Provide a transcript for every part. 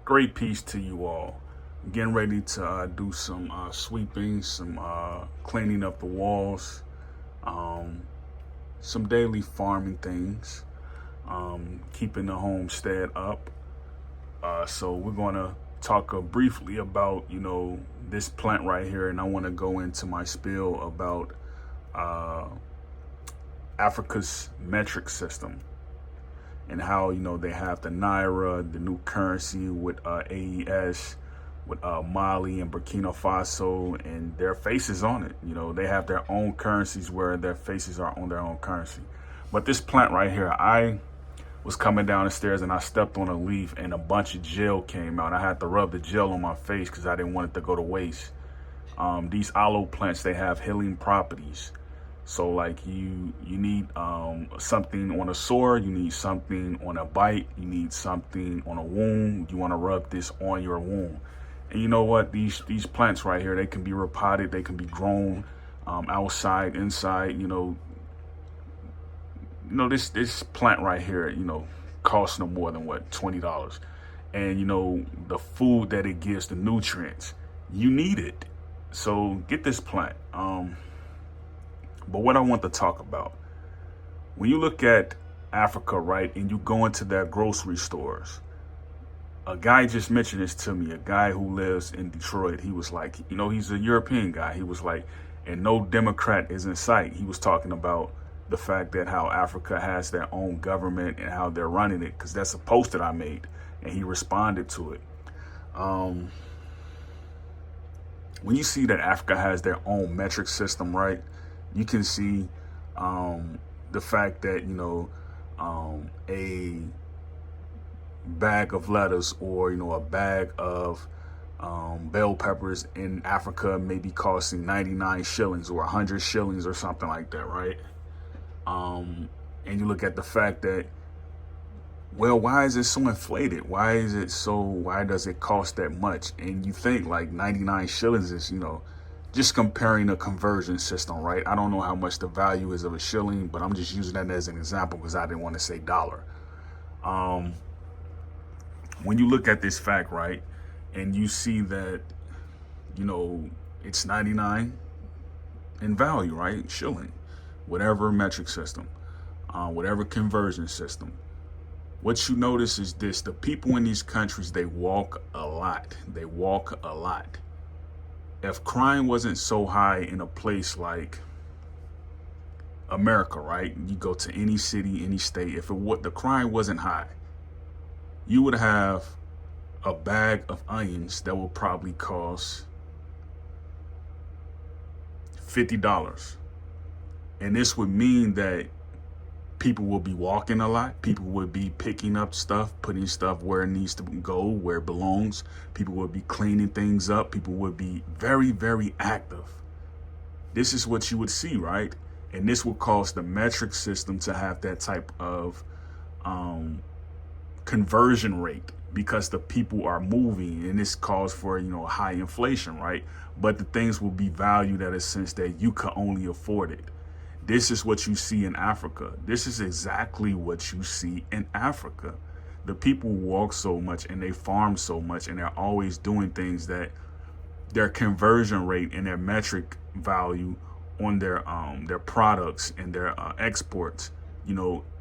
Great peace to you all. Getting ready to do some sweeping, some cleaning up the walls, um, some daily farming things, keeping the homestead up. So we're going to talk briefly about, this plant right here, and I want to go into my spiel about uh, Africa's metric system and how they have the Naira, the new currency with AES, with Mali and Burkina Faso, and their faces on it. They have their own currencies where their faces are on their own currency. But this plant right here, I was coming down the stairs and I stepped on a leaf and a bunch of gel came out. I had to rub the gel on my face because I didn't want it to go to waste. These aloe plants, they have healing properties. So like you need something on a sore, you need something on a bite, you need something on a wound. You want to rub this on your wound. And you know what? These plants right here, they can be repotted, they can be grown outside, inside. This plant right here, costs no more than what, $20. And the food that it gives, the nutrients, you need it. So get this plant. But what I want to talk about, when you look at Africa, right, and you go into their grocery stores, a guy just mentioned this to me, a guy who lives in Detroit. He was like, he's a European guy. He was like, and no Democrat is in sight. He was talking about the fact that how Africa has their own government and how they're running it, because that's a post that I made, and he responded to it. When you see that Africa has their own metric system, right, you can see the fact that, a bag of lettuce or, a bag of bell peppers in Africa may be costing 99 shillings or 100 shillings or something like that, right? And you look at the fact that, well, why is it so inflated? Why does it cost that much? And you think like 99 shillings is, just comparing a conversion system, right? I don't know how much the value is of a shilling, but I'm just using that as an example because I didn't want to say dollar. When you look at this fact, right, and you see that, it's 99 in value, right? Shilling, whatever metric system, whatever conversion system. What you notice is this: the people in these countries, they walk a lot. They walk a lot. If crime wasn't so high in a place like America, right? You go to any city, any state, if the crime wasn't high, you would have a bag of onions that will probably cost $50. And this would mean that people will be walking a lot. People would be picking up stuff, putting stuff where it needs to go, where it belongs. People would be cleaning things up. People would be very, very active. This is what you would see, right? And this would cause the metric system to have that type of conversion rate because the people are moving, and this calls for, high inflation, right? But the things will be valued at a sense that you can only afford it. This is what you see in Africa. This is exactly what you see in Africa. The people walk so much and they farm so much, and they're always doing things that their conversion rate and their metric value on their products and their exports,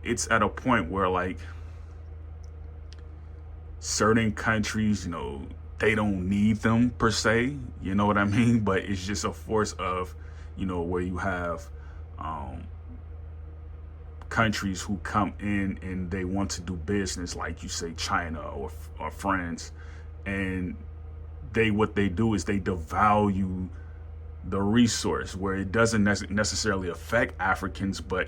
it's at a point where like certain countries, they don't need them per se, you know what I mean? But it's just a force of, where you have countries who come in and they want to do business, like you say China or France, and what they do is they devalue the resource, where it doesn't necessarily affect Africans, but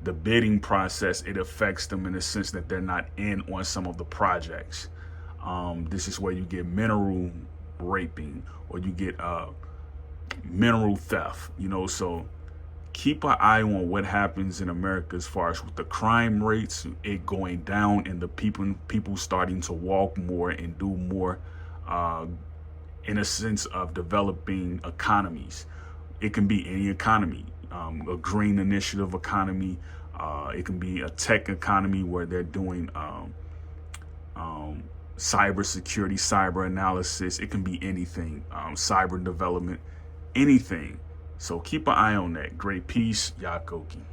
the bidding process, it affects them in the sense that they're not in on some of the projects. This is where you get mineral raping, or you get mineral theft, so keep an eye on what happens in America as far as with the crime rates, it going down, and the people starting to walk more and do more in a sense of developing economies. It can be any economy, a green initiative economy. It can be a tech economy where they're doing cyber security, cyber analysis. It can be anything, cyber development, anything. So keep an eye on that. Great peace, Yakoki.